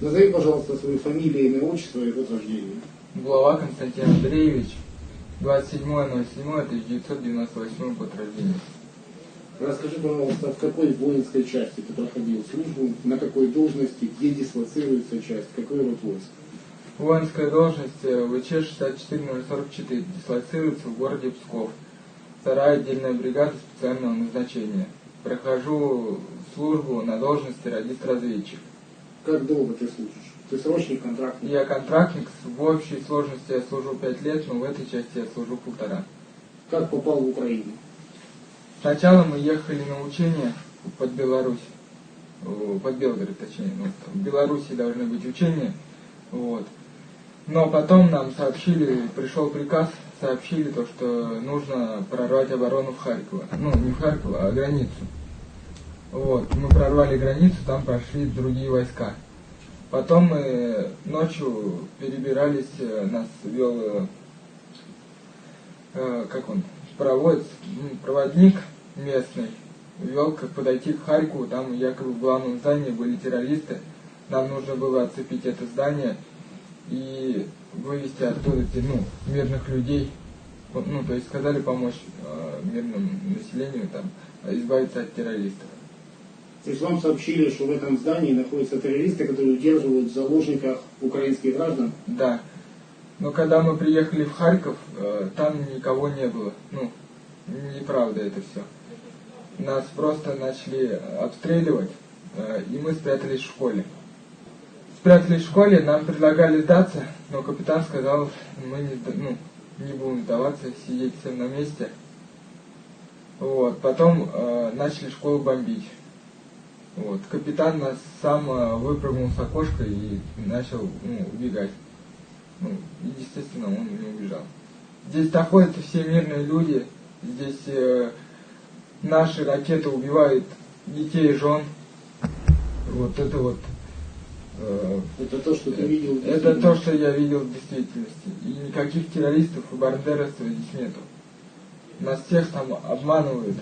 Назови, пожалуйста, свою фамилию, имя, отчество и год рождения. Булава Константин Андреевич, 27.07.1998 год рождения. Расскажи, пожалуйста, в какой воинской части ты проходил службу, на какой должности, где дислоцируется часть, какой род войск? Воинская должность ВЧ-64044, дислоцируется в городе Псков. Вторая отдельная бригада специального назначения. Прохожу службу на должности радист-разведчик. Как долго ты служишь? Ты срочник, контрактник? Я контрактник, в общей сложности я служу 5 лет, но в этой части я служу 1,5. Как попал в Украину? Сначала мы ехали на учения под Беларусь, под Белгород точнее, в Беларуси должны быть учения, вот. Но потом нам сообщили, пришел приказ, сообщили то, что нужно прорвать оборону в Харьково, ну не в Харьково, а границу. Вот, мы прорвали границу, там прошли другие войска. Потом мы ночью перебирались, нас вел, проводник местный, вел, как подойти к Харькову, там якобы в главном здании были террористы, нам нужно было оцепить это здание и вывести оттуда мирных людей, то есть сказали помочь мирному населению там избавиться от террористов. То есть вам сообщили, что в этом здании находятся террористы, которые удерживают в заложниках украинских граждан? Да. Но когда мы приехали в Харьков, там никого не было. Неправда это все. Нас просто начали обстреливать, и мы спрятались в школе. Спрятались в школе, нам предлагали сдаться, но капитан сказал, мы не будем сдаваться, сидеть всем на месте. Вот. Потом начали школу бомбить. Вот. Капитан нас сам выпрыгнул с окошка и начал убегать. Естественно, он не убежал. Здесь находятся все мирные люди. Здесь наши ракеты убивают детей и жен. Вот это вот. Это то, что ты видел в Это то, что я видел в действительности. И никаких террористов и бандеровцев здесь нету. Нас всех там обманывают.